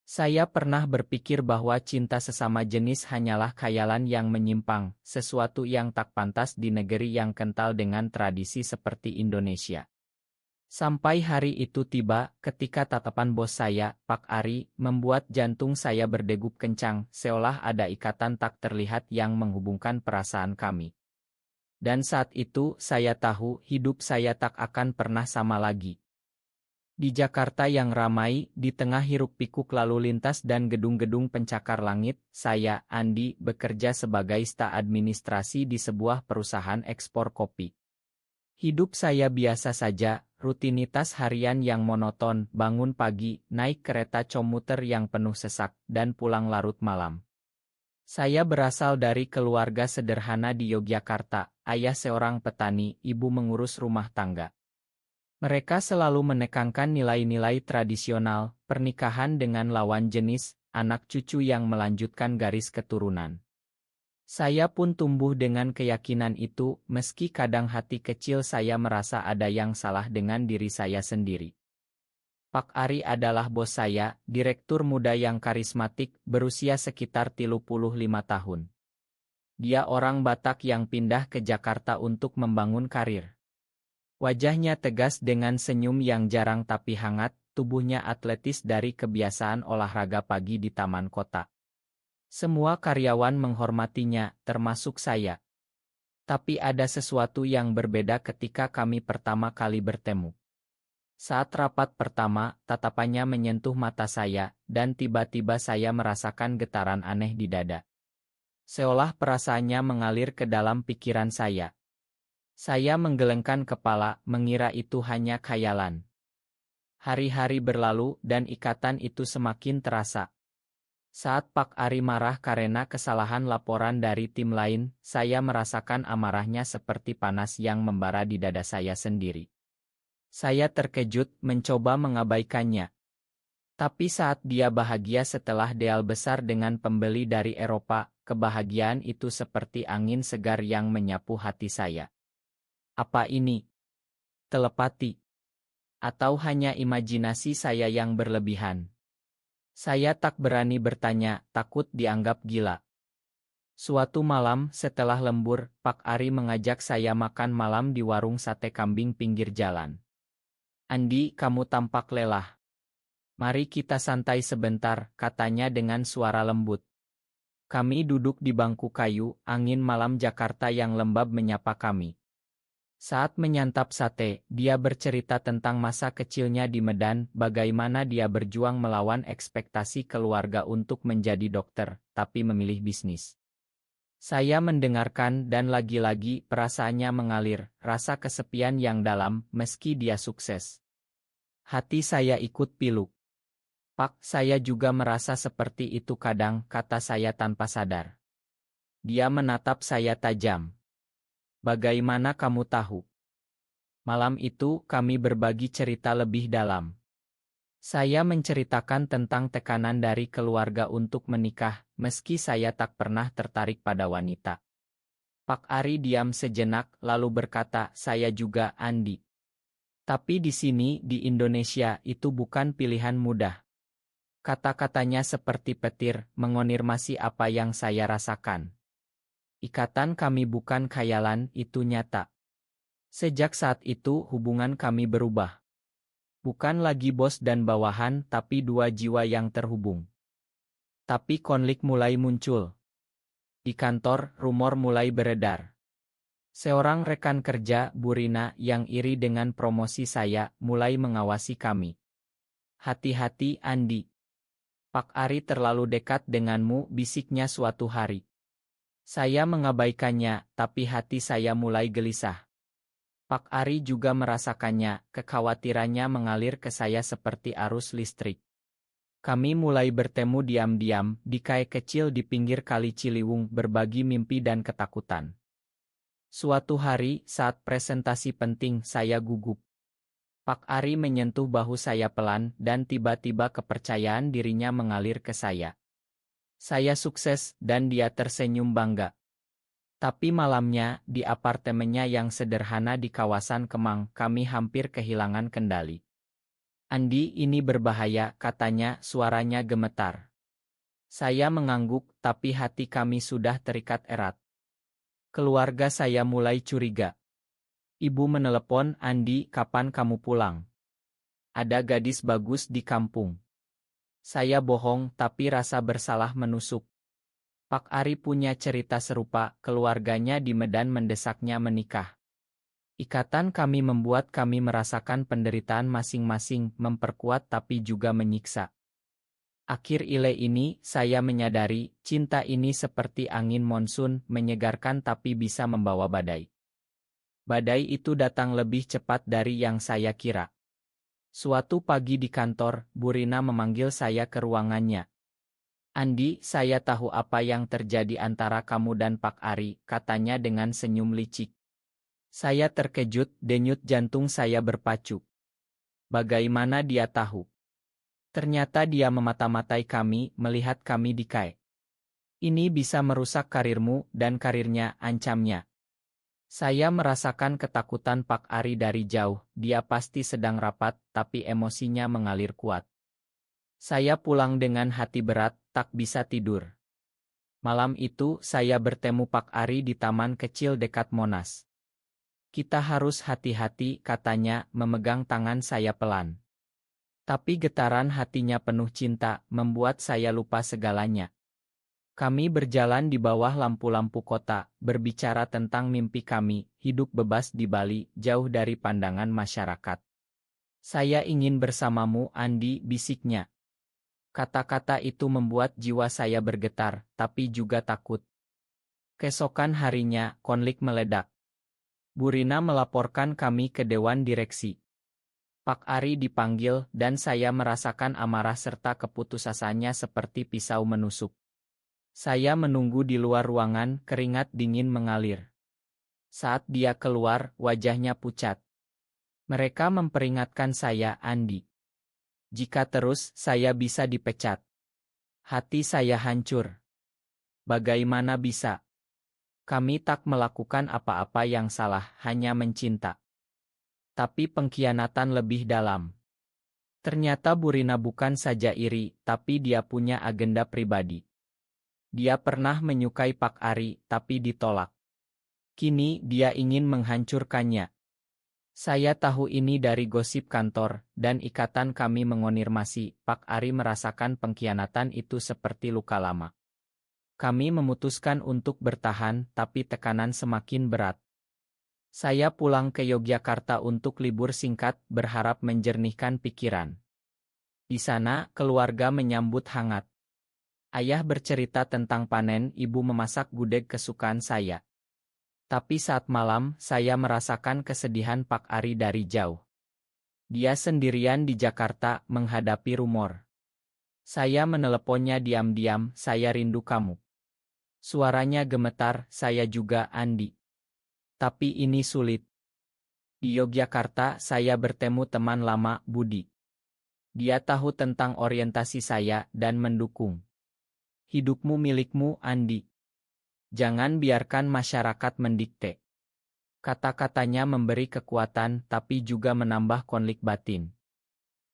Saya pernah berpikir bahwa cinta sesama jenis hanyalah khayalan yang menyimpang, sesuatu yang tak pantas di negeri yang kental dengan tradisi seperti Indonesia. Sampai hari itu tiba, ketika tatapan bos saya, Pak Ari, membuat jantung saya berdegup kencang, seolah ada ikatan tak terlihat yang menghubungkan perasaan kami. Dan saat itu, saya tahu hidup saya tak akan pernah sama lagi. Di Jakarta yang ramai, di tengah hiruk-pikuk lalu lintas dan gedung-gedung pencakar langit, saya, Andi, bekerja sebagai staf administrasi di sebuah perusahaan ekspor kopi. Hidup saya biasa saja, rutinitas harian yang monoton, bangun pagi, naik kereta komuter yang penuh sesak, dan pulang larut malam. Saya berasal dari keluarga sederhana di Yogyakarta, ayah seorang petani, ibu mengurus rumah tangga. Mereka selalu menekankan nilai-nilai tradisional, pernikahan dengan lawan jenis, anak cucu yang melanjutkan garis keturunan. Saya pun tumbuh dengan keyakinan itu, meski kadang hati kecil saya merasa ada yang salah dengan diri saya sendiri. Pak Ari adalah bos saya, direktur muda yang karismatik, berusia sekitar 35 tahun. Dia orang Batak yang pindah ke Jakarta untuk membangun karir. Wajahnya tegas dengan senyum yang jarang tapi hangat, tubuhnya atletis dari kebiasaan olahraga pagi di taman kota. Semua karyawan menghormatinya, termasuk saya. Tapi ada sesuatu yang berbeda ketika kami pertama kali bertemu. Saat rapat pertama, tatapannya menyentuh mata saya, dan tiba-tiba saya merasakan getaran aneh di dada. Seolah perasaannya mengalir ke dalam pikiran saya. Saya menggelengkan kepala, mengira itu hanya khayalan. Hari-hari berlalu dan ikatan itu semakin terasa. Saat Pak Ari marah karena kesalahan laporan dari tim lain, saya merasakan amarahnya seperti panas yang membara di dada saya sendiri. Saya terkejut, mencoba mengabaikannya. Tapi saat dia bahagia setelah deal besar dengan pembeli dari Eropa, kebahagiaan itu seperti angin segar yang menyapu hati saya. Apa ini telepati? Atau hanya imajinasi saya yang berlebihan? Saya tak berani bertanya, takut dianggap gila. Suatu malam, setelah lembur, Pak Ari mengajak saya makan malam di warung sate kambing pinggir jalan. Andi, kamu tampak lelah. Mari kita santai sebentar, katanya dengan suara lembut. Kami duduk di bangku kayu, angin malam Jakarta yang lembab menyapa kami. Saat menyantap sate, dia bercerita tentang masa kecilnya di Medan, bagaimana dia berjuang melawan ekspektasi keluarga untuk menjadi dokter, tapi memilih bisnis. Saya mendengarkan dan lagi-lagi perasaannya mengalir, rasa kesepian yang dalam, meski dia sukses. Hati saya ikut pilu. Pak, saya juga merasa seperti itu kadang, kata saya tanpa sadar. Dia menatap saya tajam. Bagaimana kamu tahu? Malam itu kami berbagi cerita lebih dalam. Saya menceritakan tentang tekanan dari keluarga untuk menikah, meski saya tak pernah tertarik pada wanita. Pak Ari diam sejenak, lalu berkata, saya juga, Andi. Tapi di sini, di Indonesia, itu bukan pilihan mudah. Kata-katanya seperti petir, mengonfirmasi apa yang saya rasakan. Ikatan kami bukan khayalan, itu nyata. Sejak saat itu hubungan kami berubah. Bukan lagi bos dan bawahan tapi dua jiwa yang terhubung. Tapi konflik mulai muncul. Di kantor, rumor mulai beredar. Seorang rekan kerja, Bu Rina, yang iri dengan promosi saya, mulai mengawasi kami. Hati-hati, Andi. Pak Ari terlalu dekat denganmu, bisiknya suatu hari. Saya mengabaikannya, tapi hati saya mulai gelisah. Pak Ari juga merasakannya, kekhawatirannya mengalir ke saya seperti arus listrik. Kami mulai bertemu diam-diam, di kai kecil di pinggir kali Ciliwung, berbagi mimpi dan ketakutan. Suatu hari, saat presentasi penting, saya gugup. Pak Ari menyentuh bahu saya pelan, dan tiba-tiba kepercayaan dirinya mengalir ke saya. Saya sukses, dan dia tersenyum bangga. Tapi malamnya, di apartemennya yang sederhana di kawasan Kemang, kami hampir kehilangan kendali. Andi, ini berbahaya, katanya, suaranya gemetar. Saya mengangguk, tapi hati kami sudah terikat erat. Keluarga saya mulai curiga. Ibu menelepon, Andi, kapan kamu pulang? Ada gadis bagus di kampung. Saya bohong, tapi rasa bersalah menusuk. Pak Ari punya cerita serupa, keluarganya di Medan mendesaknya menikah. Ikatan kami membuat kami merasakan penderitaan masing-masing, memperkuat tapi juga menyiksa. Akhir ile ini, saya menyadari, cinta ini seperti angin monsun, menyegarkan tapi bisa membawa badai. Badai itu datang lebih cepat dari yang saya kira. Suatu pagi di kantor, Bu Rina memanggil saya ke ruangannya. Andi, saya tahu apa yang terjadi antara kamu dan Pak Ari, katanya dengan senyum licik. Saya terkejut, denyut jantung saya berpacu. Bagaimana dia tahu? Ternyata dia memata-matai kami, melihat kami dikai. Ini bisa merusak karirmu dan karirnya, ancamnya. Saya merasakan ketakutan Pak Ari dari jauh, dia pasti sedang rapat, tapi emosinya mengalir kuat. Saya pulang dengan hati berat, tak bisa tidur. Malam itu, saya bertemu Pak Ari di taman kecil dekat Monas. Kita harus hati-hati, katanya, memegang tangan saya pelan. Tapi getaran hatinya penuh cinta, membuat saya lupa segalanya. Kami berjalan di bawah lampu-lampu kota, berbicara tentang mimpi kami, hidup bebas di Bali, jauh dari pandangan masyarakat. Saya ingin bersamamu, Andi, bisiknya. Kata-kata itu membuat jiwa saya bergetar, tapi juga takut. Keesokan harinya, konflik meledak. Bu Rina melaporkan kami ke Dewan Direksi. Pak Ari dipanggil, dan saya merasakan amarah serta keputusasanya seperti pisau menusuk. Saya menunggu di luar ruangan, keringat dingin mengalir. Saat dia keluar, wajahnya pucat. Mereka memperingatkan saya, Andi. Jika terus, saya bisa dipecat. Hati saya hancur. Bagaimana bisa? Kami tak melakukan apa-apa yang salah, hanya mencinta. Tapi pengkhianatan lebih dalam. Ternyata Bu Rina bukan saja iri, tapi dia punya agenda pribadi. Dia pernah menyukai Pak Ari, tapi ditolak. Kini, dia ingin menghancurkannya. Saya tahu ini dari gosip kantor, dan ikatan kami mengonfirmasi, Pak Ari merasakan pengkhianatan itu seperti luka lama. Kami memutuskan untuk bertahan, tapi tekanan semakin berat. Saya pulang ke Yogyakarta untuk libur singkat, berharap menjernihkan pikiran. Di sana, keluarga menyambut hangat. Ayah bercerita tentang panen, ibu memasak gudeg kesukaan saya. Tapi saat malam, saya merasakan kesedihan Pak Ari dari jauh. Dia sendirian di Jakarta, menghadapi rumor. Saya meneleponnya diam-diam, saya rindu kamu. Suaranya gemetar, saya juga, Andi. Tapi ini sulit. Di Yogyakarta, saya bertemu teman lama, Budi. Dia tahu tentang orientasi saya dan mendukung. Hidupmu milikmu, Andi. Jangan biarkan masyarakat mendikte. Kata-katanya memberi kekuatan, tapi juga menambah konflik batin.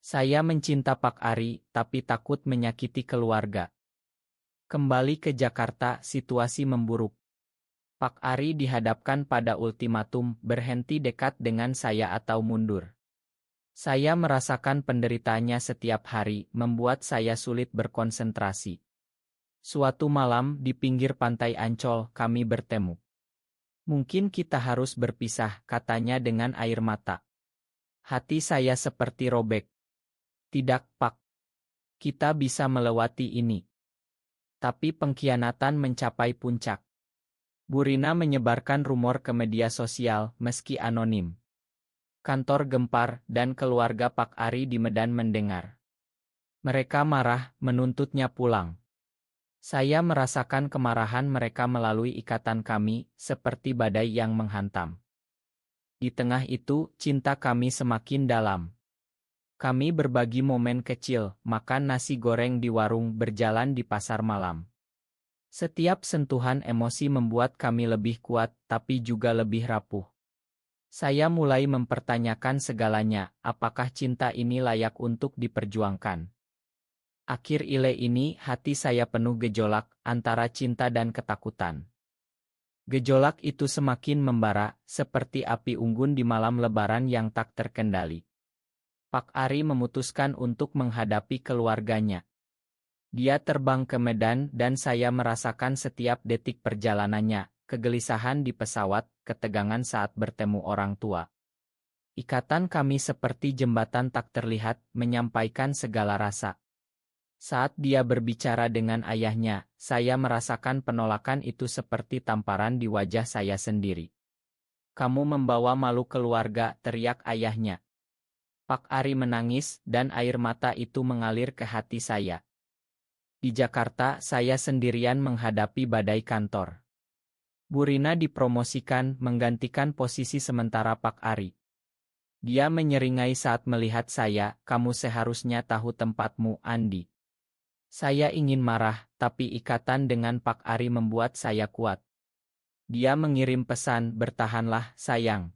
Saya mencinta Pak Ari, tapi takut menyakiti keluarga. Kembali ke Jakarta, situasi memburuk. Pak Ari dihadapkan pada ultimatum, berhenti dekat dengan saya atau mundur. Saya merasakan penderitaannya setiap hari, membuat saya sulit berkonsentrasi. Suatu malam, di pinggir pantai Ancol, kami bertemu. Mungkin kita harus berpisah, katanya dengan air mata. Hati saya seperti robek. Tidak, Pak. Kita bisa melewati ini. Tapi pengkhianatan mencapai puncak. Bu Rina menyebarkan rumor ke media sosial, meski anonim. Kantor gempar, dan keluarga Pak Ari di Medan mendengar. Mereka marah, menuntutnya pulang. Saya merasakan kemarahan mereka melalui ikatan kami, seperti badai yang menghantam. Di tengah itu, cinta kami semakin dalam. Kami berbagi momen kecil, makan nasi goreng di warung, berjalan di pasar malam. Setiap sentuhan emosi membuat kami lebih kuat, tapi juga lebih rapuh. Saya mulai mempertanyakan segalanya, apakah cinta ini layak untuk diperjuangkan. Akhir-ile ini hati saya penuh gejolak antara cinta dan ketakutan. Gejolak itu semakin membara, seperti api unggun di malam lebaran yang tak terkendali. Pak Ari memutuskan untuk menghadapi keluarganya. Dia terbang ke Medan dan saya merasakan setiap detik perjalanannya, kegelisahan di pesawat, ketegangan saat bertemu orang tua. Ikatan kami seperti jembatan tak terlihat, menyampaikan segala rasa. Saat dia berbicara dengan ayahnya, saya merasakan penolakan itu seperti tamparan di wajah saya sendiri. "Kamu membawa malu keluarga," teriak ayahnya. Pak Ari menangis, dan air mata itu mengalir ke hati saya. Di Jakarta, saya sendirian menghadapi badai kantor. Bu Rina dipromosikan, menggantikan posisi sementara Pak Ari. Dia menyeringai saat melihat saya, "Kamu seharusnya tahu tempatmu, Andi." Saya ingin marah, tapi ikatan dengan Pak Ari membuat saya kuat. Dia mengirim pesan, "Bertahanlah, sayang."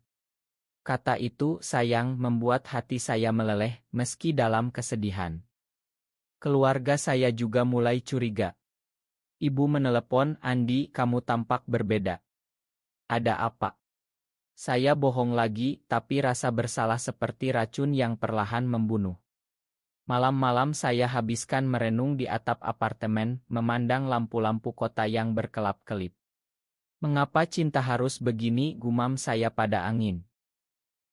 Kata itu, sayang, membuat hati saya meleleh, meski dalam kesedihan. Keluarga saya juga mulai curiga. Ibu menelepon, "Andi, kamu tampak berbeda. Ada apa?" Saya bohong lagi, tapi rasa bersalah seperti racun yang perlahan membunuh. Malam-malam saya habiskan merenung di atap apartemen, memandang lampu-lampu kota yang berkelap-kelip. "Mengapa cinta harus begini?" gumam saya pada angin.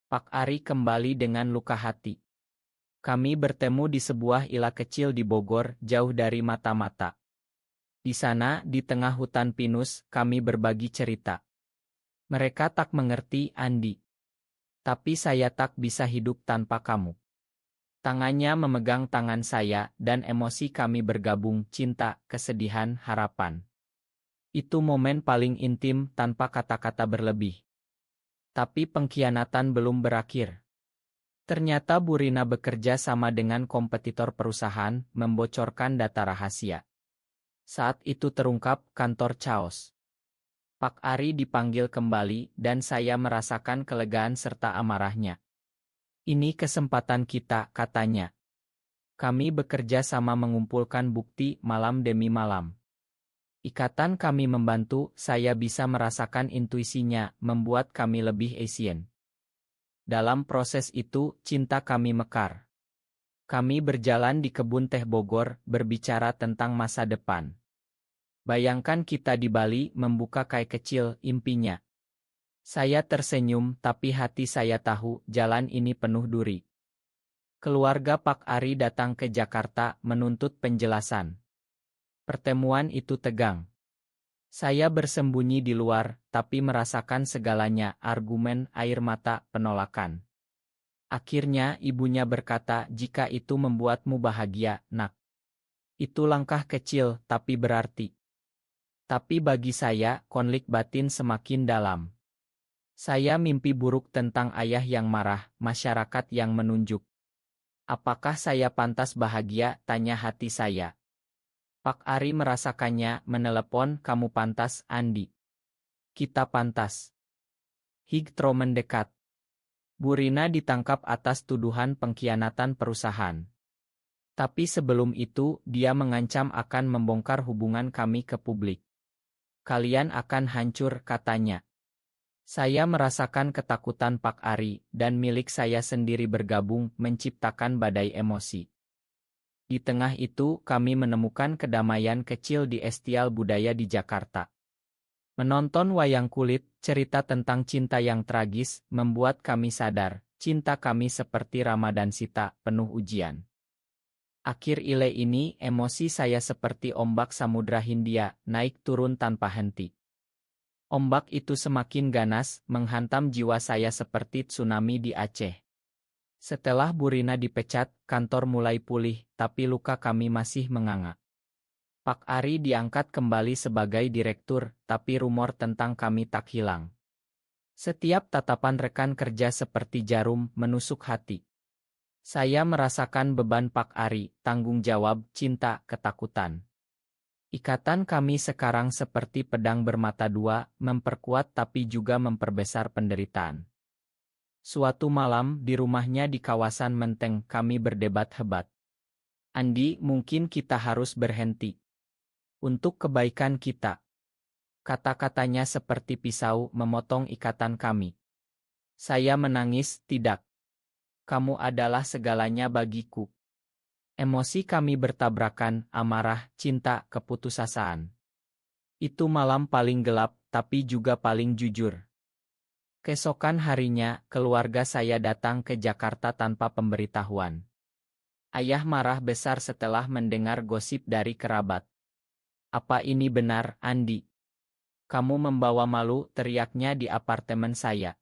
Pak Ari kembali dengan luka hati. Kami bertemu di sebuah ila kecil di Bogor, jauh dari mata-mata. Di sana, di tengah hutan pinus, kami berbagi cerita. Mereka tak mengerti, Andi. Tapi saya tak bisa hidup tanpa kamu. Tangannya memegang tangan saya, dan emosi kami bergabung, cinta, kesedihan, harapan. Itu momen paling intim tanpa kata-kata berlebih. Tapi pengkhianatan belum berakhir. Ternyata Bu Rina bekerja sama dengan kompetitor perusahaan, membocorkan data rahasia. Saat itu terungkap, kantor chaos. Pak Ari dipanggil kembali, dan saya merasakan kelegaan serta amarahnya. "Ini kesempatan kita," katanya. "Kami bekerja sama mengumpulkan bukti malam demi malam." Ikatan kami membantu, saya bisa merasakan intuisinya, membuat kami lebih Asian. Dalam proses itu, cinta kami mekar. Kami berjalan di kebun teh Bogor, berbicara tentang masa depan. Bayangkan kita di Bali, membuka kai kecil, impinya. Saya tersenyum, tapi hati saya tahu, jalan ini penuh duri. Keluarga Pak Ari datang ke Jakarta, menuntut penjelasan. Pertemuan itu tegang. Saya bersembunyi di luar, tapi merasakan segalanya, argumen, air mata, penolakan. Akhirnya ibunya berkata, "Jika itu membuatmu bahagia, nak. Itu langkah kecil, tapi berarti." Tapi bagi saya, konflik batin semakin dalam. Saya mimpi buruk tentang ayah yang marah, masyarakat yang menunjuk. "Apakah saya pantas bahagia?" tanya hati saya. Pak Ari merasakannya, menelepon, "Kamu pantas, Andi. Kita pantas." Higtro mendekat. Bu Rina ditangkap atas tuduhan pengkhianatan perusahaan. Tapi sebelum itu, dia mengancam akan membongkar hubungan kami ke publik. "Kalian akan hancur," katanya. Saya merasakan ketakutan Pak Ari, dan milik saya sendiri bergabung, menciptakan badai emosi. Di tengah itu, kami menemukan kedamaian kecil di Estial Budaya di Jakarta. Menonton wayang kulit, cerita tentang cinta yang tragis, membuat kami sadar, cinta kami seperti Ramadan Sita, penuh ujian. Akhir-ile ini, emosi saya seperti ombak Samudra Hindia, naik turun tanpa henti. Ombak itu semakin ganas, menghantam jiwa saya seperti tsunami di Aceh. Setelah Bu Rina dipecat, kantor mulai pulih, tapi luka kami masih menganga. Pak Ari diangkat kembali sebagai direktur, tapi rumor tentang kami tak hilang. Setiap tatapan rekan kerja seperti jarum, menusuk hati. Saya merasakan beban Pak Ari, tanggung jawab, cinta, ketakutan. Ikatan kami sekarang seperti pedang bermata dua, memperkuat tapi juga memperbesar penderitaan. Suatu malam di rumahnya di kawasan Menteng kami berdebat hebat. Andi, mungkin kita harus berhenti. Untuk kebaikan kita. Kata-katanya seperti pisau memotong ikatan kami. Saya menangis, tidak. Kamu adalah segalanya bagiku. Emosi kami bertabrakan, amarah, cinta, keputusasaan. Itu malam paling gelap, tapi juga paling jujur. Keesokan harinya, keluarga saya datang ke Jakarta tanpa pemberitahuan. Ayah marah besar setelah mendengar gosip dari kerabat. Apa ini benar, Andi? Kamu membawa malu, teriaknya di apartemen saya.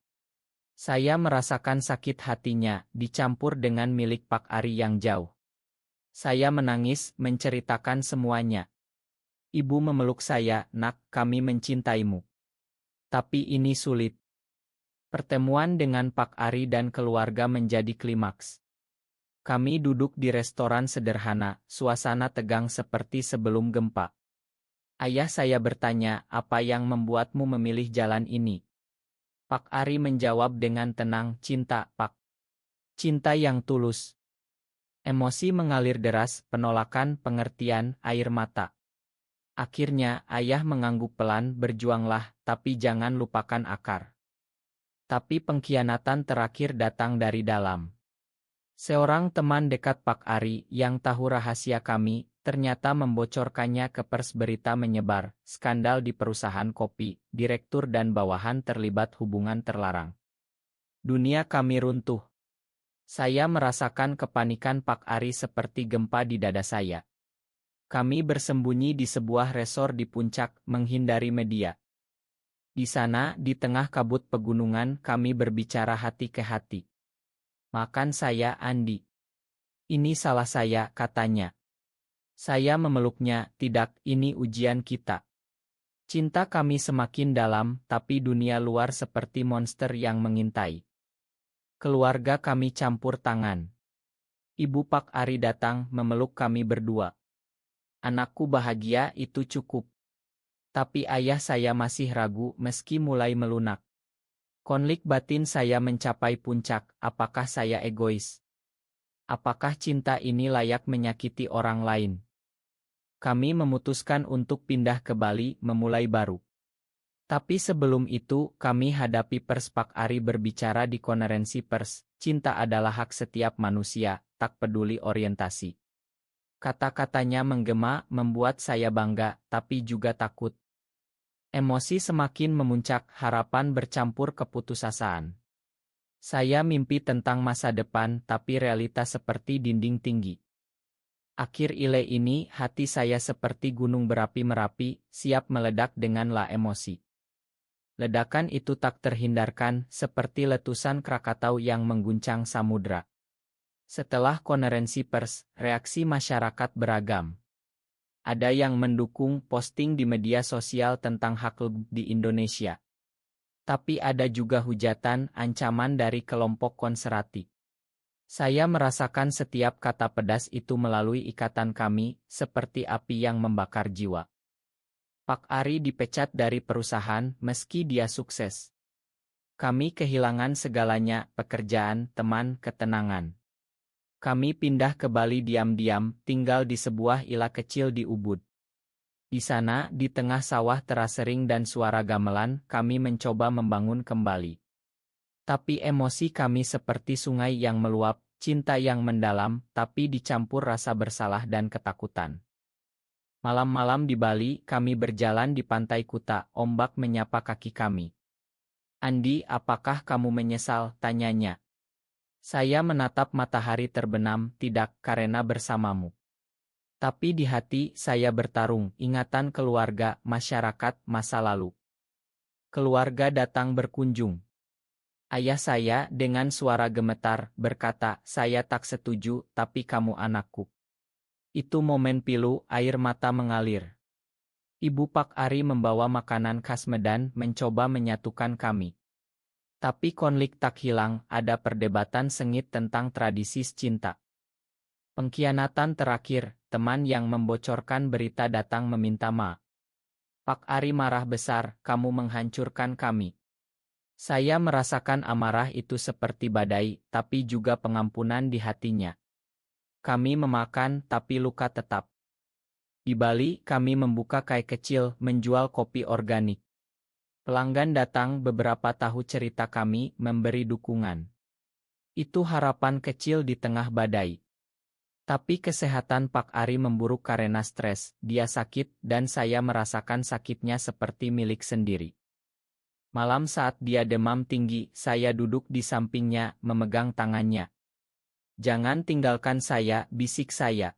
Saya merasakan sakit hatinya, dicampur dengan milik Pak Ari yang jauh. Saya menangis, menceritakan semuanya. Ibu memeluk saya, nak, kami mencintaimu. Tapi ini sulit. Pertemuan dengan Pak Ari dan keluarga menjadi klimaks. Kami duduk di restoran sederhana, suasana tegang seperti sebelum gempa. Ayah saya bertanya, apa yang membuatmu memilih jalan ini? Pak Ari menjawab dengan tenang, cinta, Pak. Cinta yang tulus. Emosi mengalir deras, penolakan, pengertian, air mata. Akhirnya, ayah mengangguk pelan, berjuanglah, tapi jangan lupakan akar. Tapi pengkhianatan terakhir datang dari dalam. Seorang teman dekat Pak Ari yang tahu rahasia kami, ternyata membocorkannya ke pers. Berita menyebar, skandal di perusahaan kopi, direktur dan bawahan terlibat hubungan terlarang. Dunia kami runtuh. Saya merasakan kepanikan Pak Ari seperti gempa di dada saya. Kami bersembunyi di sebuah resor di puncak, menghindari media. Di sana, di tengah kabut pegunungan, kami berbicara hati ke hati. Makan saya, Andi. Ini salah saya, katanya. Saya memeluknya, tidak, ini ujian kita. Cinta kami semakin dalam, tapi dunia luar seperti monster yang mengintai. Keluarga kami campur tangan. Ibu Pak Ari datang, memeluk kami berdua. Anakku bahagia, itu cukup. Tapi ayah saya masih ragu meski mulai melunak. Konflik batin saya mencapai puncak, apakah saya egois? Apakah cinta ini layak menyakiti orang lain? Kami memutuskan untuk pindah ke Bali, memulai baru. Tapi sebelum itu, kami hadapi pers. Pak Ari berbicara di konferensi pers, cinta adalah hak setiap manusia, tak peduli orientasi. Kata-katanya menggema, membuat saya bangga, tapi juga takut. Emosi semakin memuncak, harapan bercampur keputusasaan. Saya mimpi tentang masa depan, tapi realitas seperti dinding tinggi. Akhir ile ini, hati saya seperti gunung berapi Merapi, siap meledak dengan la emosi. Ledakan itu tak terhindarkan, seperti letusan Krakatau yang mengguncang samudra. Setelah konferensi pers, reaksi masyarakat beragam. Ada yang mendukung posting di media sosial tentang hak di Indonesia. Tapi ada juga hujatan, ancaman dari kelompok konservatif. Saya merasakan setiap kata pedas itu melalui ikatan kami, seperti api yang membakar jiwa. Pak Ari dipecat dari perusahaan, meski dia sukses. Kami kehilangan segalanya, pekerjaan, teman, ketenangan. Kami pindah ke Bali diam-diam, tinggal di sebuah ila kecil di Ubud. Di sana, di tengah sawah terasering dan suara gamelan, kami mencoba membangun kembali. Tapi emosi kami seperti sungai yang meluap, cinta yang mendalam, tapi dicampur rasa bersalah dan ketakutan. Malam-malam di Bali, kami berjalan di pantai Kuta, ombak menyapa kaki kami. Andi, apakah kamu menyesal? Tanyanya. Saya menatap matahari terbenam, tidak, karena bersamamu. Tapi di hati, saya bertarung, ingatan keluarga, masyarakat, masa lalu. Keluarga datang berkunjung. Ayah saya, dengan suara gemetar, berkata, saya tak setuju, tapi kamu anakku. Itu momen pilu, air mata mengalir. Ibu Pak Ari membawa makanan khas Medan, mencoba menyatukan kami. Tapi konflik tak hilang, ada perdebatan sengit tentang tradisi cinta. Pengkhianatan terakhir, teman yang membocorkan berita datang meminta maaf. Pak Ari marah besar, kamu menghancurkan kami. Saya merasakan amarah itu seperti badai, tapi juga pengampunan di hatinya. Kami memakan, tapi luka tetap. Di Bali, kami membuka kai kecil, menjual kopi organik. Pelanggan datang, beberapa tahu cerita kami, memberi dukungan. Itu harapan kecil di tengah badai. Tapi kesehatan Pak Ari memburuk karena stres, dia sakit, dan saya merasakan sakitnya seperti milik sendiri. Malam saat dia demam tinggi, saya duduk di sampingnya, memegang tangannya. "Jangan tinggalkan saya," bisik saya.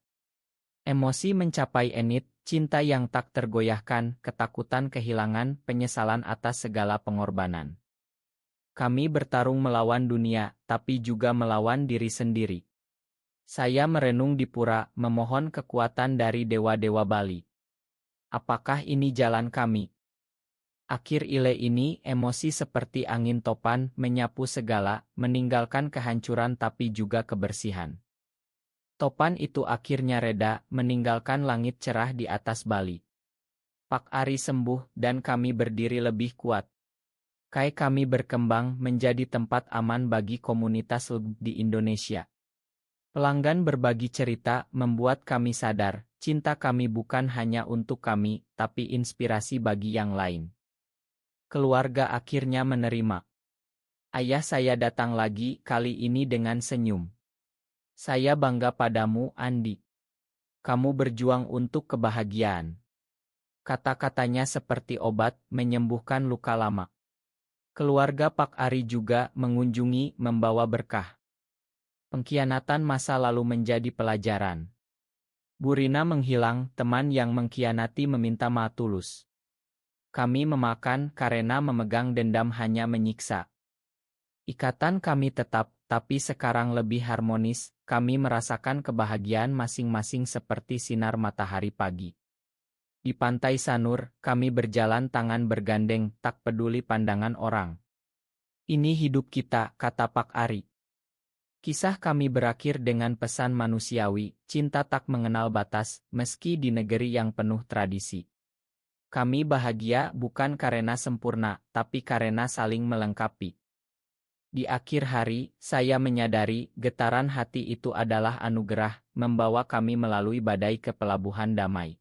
Emosi mencapai enit, cinta yang tak tergoyahkan, ketakutan kehilangan, penyesalan atas segala pengorbanan. Kami bertarung melawan dunia, tapi juga melawan diri sendiri. Saya merenung di pura, memohon kekuatan dari dewa-dewa Bali. Apakah ini jalan kami? Akhir ile ini, emosi seperti angin topan, menyapu segala, meninggalkan kehancuran tapi juga kebersihan. Topan itu akhirnya reda, meninggalkan langit cerah di atas Bali. Pak Ari sembuh, dan kami berdiri lebih kuat. Kai kami berkembang menjadi tempat aman bagi komunitas LGBTQ di Indonesia. Pelanggan berbagi cerita, membuat kami sadar, cinta kami bukan hanya untuk kami, tapi inspirasi bagi yang lain. Keluarga akhirnya menerima. Ayah saya datang lagi, kali ini dengan senyum. "Saya bangga padamu, Andi. Kamu berjuang untuk kebahagiaan." Kata-katanya seperti obat, menyembuhkan luka lama. Keluarga Pak Ari juga mengunjungi, membawa berkah. Pengkhianatan masa lalu menjadi pelajaran. Bu Rina menghilang, teman yang mengkhianati meminta maaf tulus. Kami memakan karena memegang dendam hanya menyiksa. Ikatan kami tetap, tapi sekarang lebih harmonis, kami merasakan kebahagiaan masing-masing seperti sinar matahari pagi. Di pantai Sanur, kami berjalan tangan bergandeng, tak peduli pandangan orang. "Ini hidup kita," kata Pak Ari. Kisah kami berakhir dengan pesan manusiawi, cinta tak mengenal batas, meski di negeri yang penuh tradisi. Kami bahagia bukan karena sempurna, tapi karena saling melengkapi. Di akhir hari, saya menyadari getaran hati itu adalah anugerah, membawa kami melalui badai ke pelabuhan damai.